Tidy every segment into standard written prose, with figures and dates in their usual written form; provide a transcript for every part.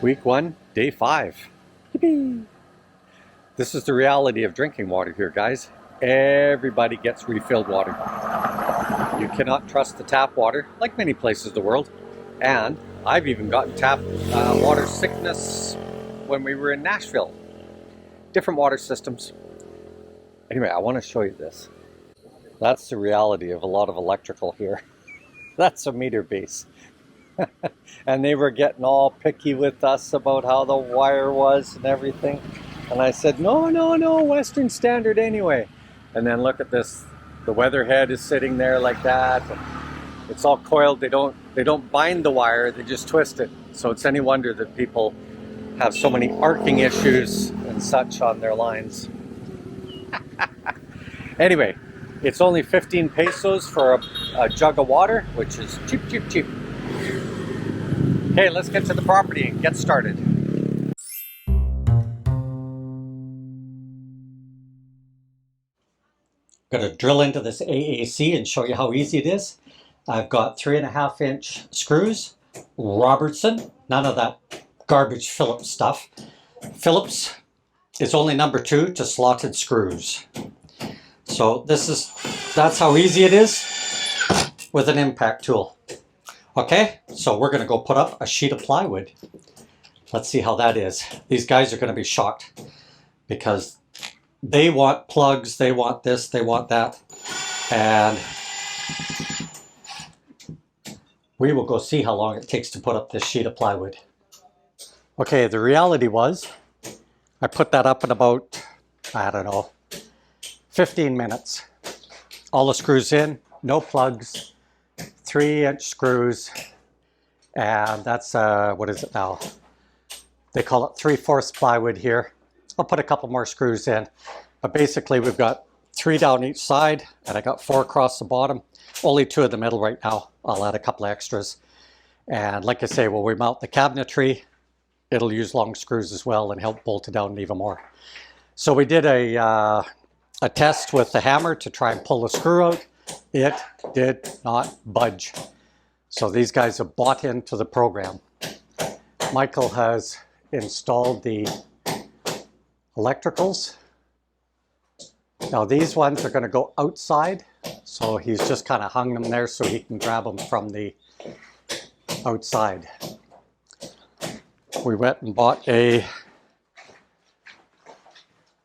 Week 1, day 5. Yippee! This is the reality of drinking water here, guys. Everybody gets refilled water. You cannot trust the tap water, like many places in the world. And I've even gotten tap water sickness when we were in Nashville. Different water systems. Anyway, I want to show you this. That's the reality of a lot of electrical here. That's a meter base. And they were getting all picky with us about how the wire was and everything. And I said, no, Western Standard anyway. And then look at this. The weatherhead is sitting there like that. It's all coiled. They don't bind the wire. They just twist it. So it's any wonder that people have so many arcing issues and such on their lines. Anyway, it's only 15 pesos for a jug of water, which is cheap, cheap, cheap. Okay, let's get to the property and get started. I'm going to drill into this AAC and show you how easy it is. I've got 3.5-inch screws, Robertson, none of that garbage Phillips stuff. Phillips is only number 2 to slotted screws. So that's how easy it is with an impact tool. Okay, so we're going to go put up a sheet of plywood. Let's see how that is. These guys are going to be shocked because they want plugs, they want this, they want that. And we will go see how long it takes to put up this sheet of plywood. Okay, the reality was I put that up in about, I don't know, 15 minutes. All the screws in, no plugs. 3-inch screws, and that's what is it now? They call it 3/4 plywood here. I'll put a couple more screws in, but basically we've got 3 down each side, and I got 4 across the bottom. Only 2 in the middle right now. I'll add a couple of extras, and like I say, when we mount the cabinetry, it'll use long screws as well and help bolt it down even more. So we did a test with the hammer to try and pull the screw out. It did not budge. So these guys have bought into the program. Michael has installed the electricals. Now these ones are going to go outside. So he's just kind of hung them there so he can grab them from the outside. We went and bought a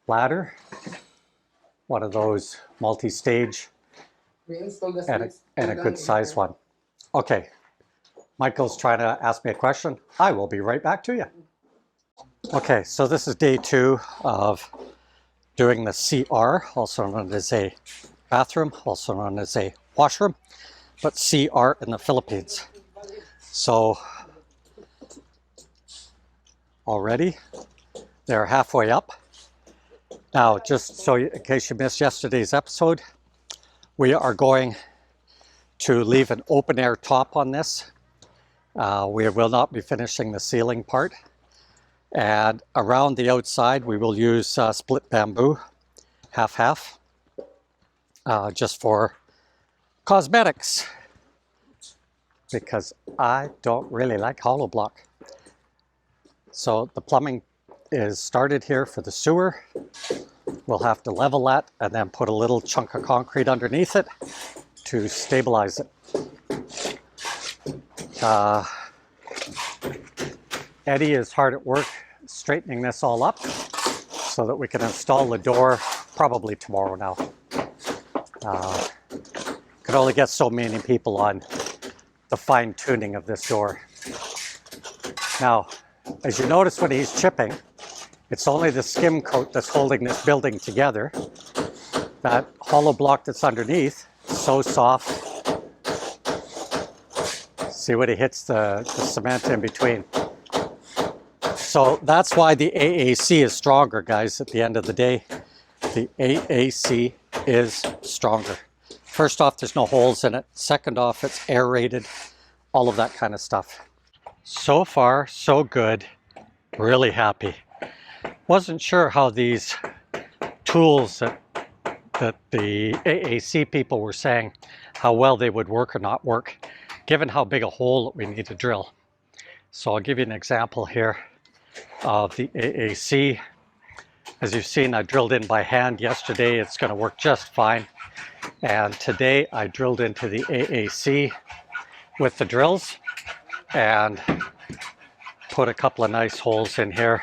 ladder, one of those multi-stage, and a good size one. Okay, Michael's trying to ask me a question. I will be right back to you. Okay, so this is day 2 of doing the CR, also known as a bathroom, also known as a washroom, but CR in the Philippines. So already they're halfway up. Now, just so in case you missed yesterday's episode, we are going to leave an open air top on this. We will not be finishing the ceiling part. And around the outside, we will use split bamboo, half-half, just for cosmetics, because I don't really like hollow block. So the plumbing is started here for the sewer. We'll have to level that and then put a little chunk of concrete underneath it to stabilize it. Eddie is hard at work straightening this all up so that we can install the door probably tomorrow now. Could only get so many people on the fine tuning of this door. Now, as you notice when he's chipping, it's only the skim coat that's holding this building together. That hollow block that's underneath, so soft. See when he hits the cement in between. So that's why the AAC is stronger, guys, at the end of the day. The AAC is stronger. First off, there's no holes in it. Second off, it's aerated, all of that kind of stuff. So far, so good. Really happy. Wasn't sure how these tools that the AAC people were saying, how well they would work or not work, given how big a hole that we need to drill. So I'll give you an example here of the AAC. As you've seen, I drilled in by hand yesterday. It's going to work just fine. And today I drilled into the AAC with the drills and put a couple of nice holes in here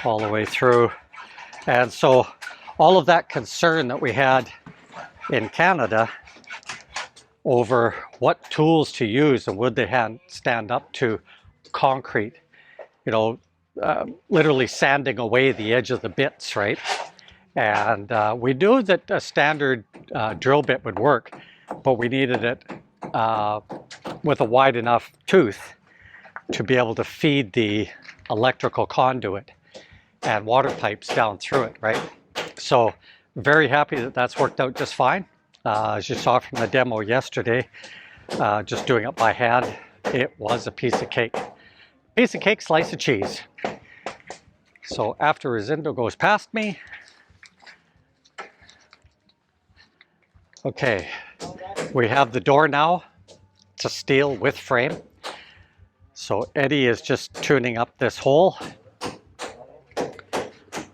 all the way through. And so all of that concern that we had in Canada over what tools to use and would they stand up to concrete, you know, literally sanding away the edge of the bits, right? And we knew that a standard drill bit would work, but we needed it with a wide enough tooth to be able to feed the electrical conduit and water pipes down through it, right? So very happy that that's worked out just fine. As you saw from the demo yesterday, just doing it by hand, it was a piece of cake. Piece of cake, slice of cheese. So after Rosindo goes past me, okay, we have the door now. It's a steel with frame. So Eddie is just tuning up this hole.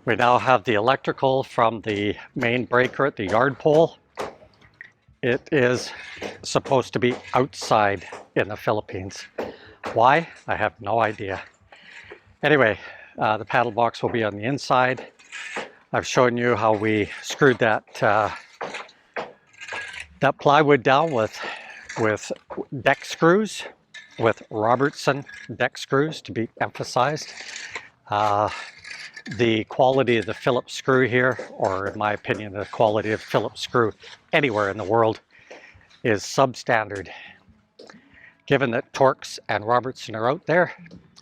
We now have the electrical from the main breaker at the yard pole. It is supposed to be outside in the Philippines. Why? I have no idea. Anyway, the paddle box will be on the inside. I've shown you how we screwed that plywood down with deck screws, with Robertson deck screws to be emphasized. The quality of the Phillips screw here, or in my opinion, the quality of Phillips screw anywhere in the world, is substandard. Given that Torx and Robertson are out there,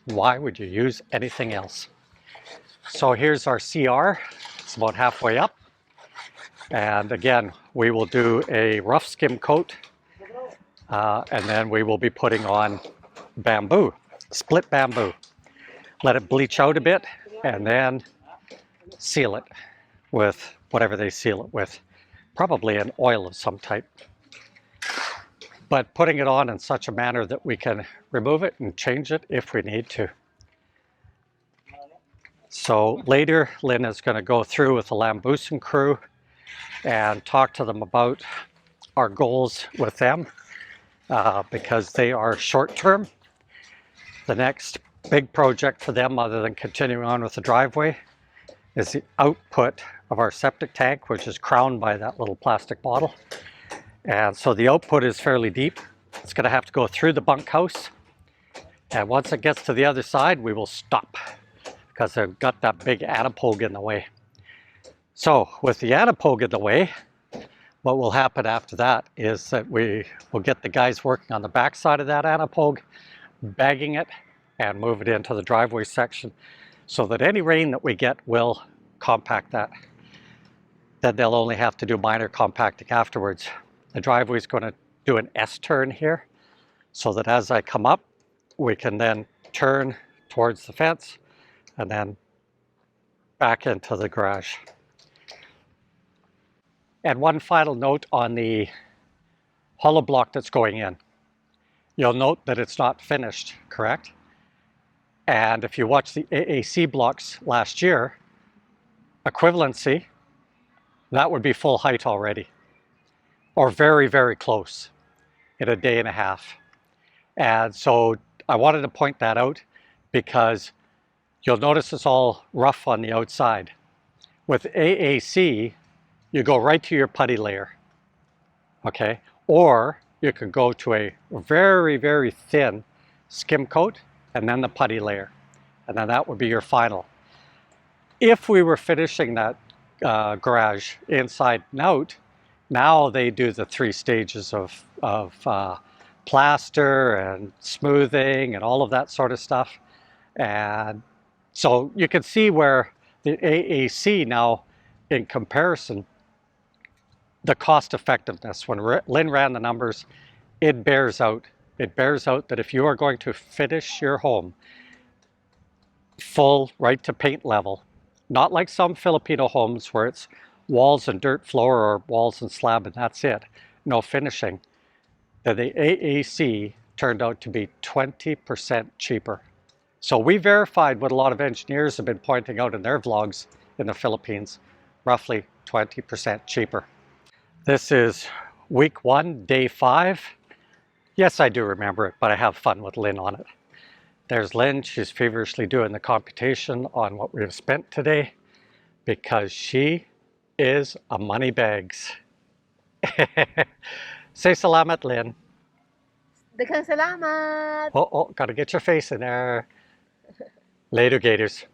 why would you use anything else? So here's our CR. It's about halfway up. And again, we will do a rough skim coat, and then we will be putting on bamboo, split bamboo. Let it bleach out a bit, and then seal it with whatever they seal it with, probably an oil of some type. But putting it on in such a manner that we can remove it and change it if we need to. So later, Lynn is going to go through with the Lambusan crew and talk to them about our goals with them, because they are short-term. The next big project for them, other than continuing on with the driveway, is the output of our septic tank, which is crowned by that little plastic bottle. And so the output is fairly deep. It's going to have to go through the bunkhouse. And once it gets to the other side, we will stop because they've got that big adipole in the way. So with the adipole in the way, what will happen after that is that we will get the guys working on the back side of that adipole, bagging it, and move it into the driveway section so that any rain that we get will compact that. Then they'll only have to do minor compacting afterwards. The driveway is going to do an S-turn here so that as I come up, we can then turn towards the fence and then back into the garage. And one final note on the hollow block that's going in. You'll note that it's not finished, correct? And if you watch the AAC blocks last year, equivalency, that would be full height already, or very, very close in a day and a half. And so I wanted to point that out because you'll notice it's all rough on the outside. With AAC, you go right to your putty layer, okay? Or you can go to a very, very thin skim coat and then the putty layer. And then that would be your final. If we were finishing that garage inside and out, now they do the 3 stages of plaster and smoothing and all of that sort of stuff. And so you can see where the AAC now, in comparison, the cost effectiveness, when Lynn ran the numbers, it bears out. It bears out that if you are going to finish your home full right to paint level, not like some Filipino homes where it's walls and dirt floor or walls and slab and that's it, no finishing, then the AAC turned out to be 20% cheaper. So we verified what a lot of engineers have been pointing out in their vlogs in the Philippines, roughly 20% cheaper. This is week 1, day 5. Yes, I do remember it, but I have fun with Lynn on it. There's Lynn, she's feverishly doing the computation on what we've spent today because she is a money bags. Say salamat, Lynn. Daghang salamat! Oh, gotta get your face in there. Later, Gators.